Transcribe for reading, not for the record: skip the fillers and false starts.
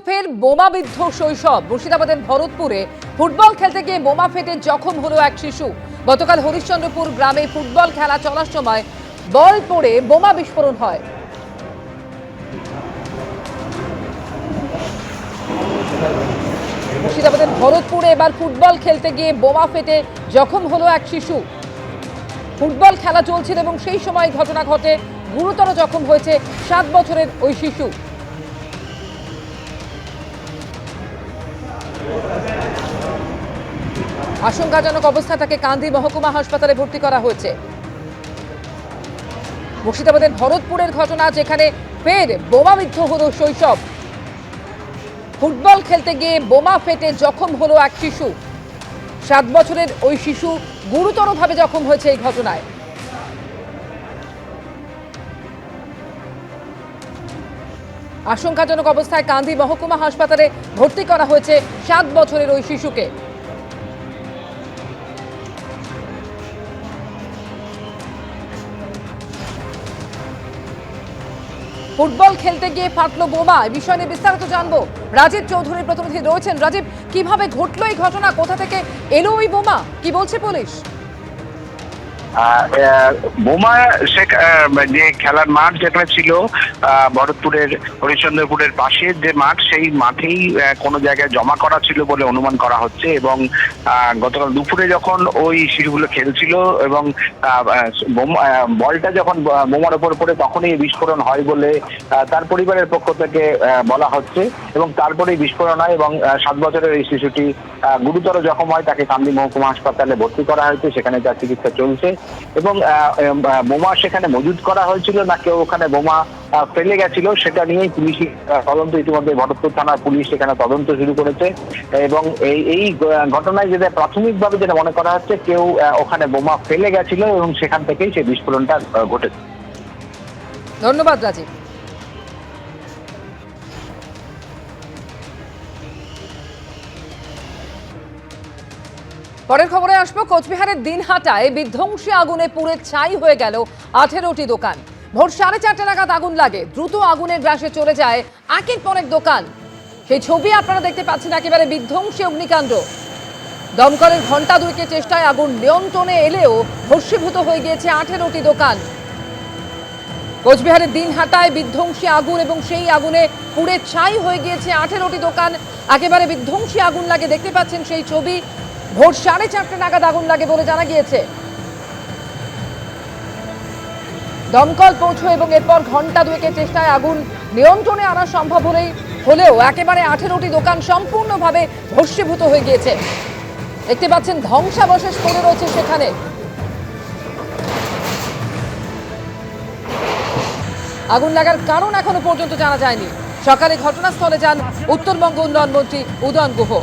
ফের বোমাবিদ্ধ শৈশব। মুর্শিদাবাদের ভরতপুরে ফুটবল খেলতে গিয়ে বোমা ফেটে জখম হলো এক শিশু। গতকাল হরিশ্চন্দ্রপুর গ্রামে ফুটবল খেলা চলার সময় বল পড়ে বোমা বিস্ফোরণ হয়। মুর্শিদাবাদের ভরতপুরে এবার ফুটবল খেলতে গিয়ে বোমা ফেটে জখম হলো এক শিশু। ফুটবল খেলা চলছিল এবং সেই সময় ঘটনা ঘটে। গুরুতর জখম হয়েছে 7 বছরের ওই শিশু। আশঙ্কাজনক অবস্থায় তাকে কান্দি মহকুমা হাসপাতালে ভর্তি করা হয়েছে। মুর্শিদাবাদের ভরতপুরের ঘটনা, যেখানে ফের বোমাবিদ্ধ হলো শৈশব। ফুটবল খেলতে গিয়ে বোমা ফেটে জখম হলো এক শিশু। 7 বছরের ওই শিশু গুরুতরভাবে জখম হয়েছে এই ঘটনায়। আশঙ্কাজনক অবস্থায় কান্দি মহকুমা হাসপাতালে ভর্তি করা হয়েছে 7 বছরের ওই শিশুকে। ফুটবল খেলতে গিয়ে ফাটলো বোমা, এই বিষয় নিয়ে বিস্তারিত জানবো। রাজীব চৌধুরী প্রতিনিধি রয়েছেন। রাজীব, কিভাবে ঘটলো এই ঘটনা, কোথা থেকে এলো ওই বোমা, কি বলছে পুলিশ? বোমা যে খেলার মাঠ যেখানে ছিল ভরতপুরের হরিশ্চন্দ্রপুরের পাশের যে মাঠ, সেই মাঠেই কোনো জায়গায় জমা করা ছিল বলে অনুমান করা হচ্ছে। এবং গতকাল দুপুরে যখন ওই শিশুগুলো খেলছিল এবং বলটা যখন বোমার উপর পড়ে তখনই বিস্ফোরণ হয় বলে তার পরিবারের পক্ষ থেকে বলা হচ্ছে। এবং তারপরেই বিস্ফোরণ হয় এবং 7 বছরের এই শিশুটি গুরুতর জখম হয়। তাকে কান্দি মহকুমা হাসপাতালে ভর্তি করা হয়েছে, সেখানে তার চিকিৎসা চলছে। এবং বোমা সেখানে মজুত করা হয়েছিল না কেউ ওখানে বোমা ফেলে গেছিল, সেটা নিয়েই পুলিশ তদন্ত, ইতিমধ্যে ভরতপুর থানার পুলিশ সেখানে তদন্ত শুরু করেছে। এবং এই ঘটনায় যেটা প্রাথমিকভাবে যেটা মনে করা হচ্ছে, কেউ ওখানে বোমা ফেলে গেছিল এবং সেখান থেকেই সেই বিস্ফোরণটা ঘটেছে। ধন্যবাদ রাজীব। পরের খবরে আসবো। কোচবিহারের দিনহাটায় বিধ্বংসী আগুনে পুড়ে ছাই হয়ে গেল 18টি দোকান। ভোর 4:30 নাগাদ আগুন লাগে। দ্রুত আগুনের গ্রাসে চলে যায় একের পর এক দোকান। সেই ছবি আপনারা দেখতে পাচ্ছেন, একেবারে বিধ্বংসী অগ্নিকাণ্ড। দমকলের ঘণ্টা দুয়েকের চেষ্টায় আগুন নিয়ন্ত্রণে এলেও ভস্মীভূত হয়ে গিয়েছে 18টি দোকান। কোচবিহারের দিনহাটায় বিধ্বংসী আগুন এবং সেই আগুনে পুড়ে ছাই হয়ে গিয়েছে 18টি দোকান। একেবারে বিধ্বংসী আগুন লাগে, দেখতে পাচ্ছেন সেই ছবি। ভোর 4:30 নাগাদ আগুন লাগে বলে জানা গিয়েছে। দমকল পৌঁছয় এবং এরপর ঘণ্টা দুয়েকের চেষ্টায় আগুন নিয়ন্ত্রণে আনা সম্ভব হলেও একেবারে 18টি দোকান সম্পূর্ণভাবে ভস্মীভূত হয়ে গিয়েছে। দেখতে পাচ্ছেন ধ্বংসাবশেষ পড়ে রয়েছে সেখানে। আগুন লাগার কারণ এখনো পর্যন্ত জানা যায়নি। সকালে ঘটনাস্থলে যান উত্তরবঙ্গ উন্নয়ন মন্ত্রী উদয়ন গুহ।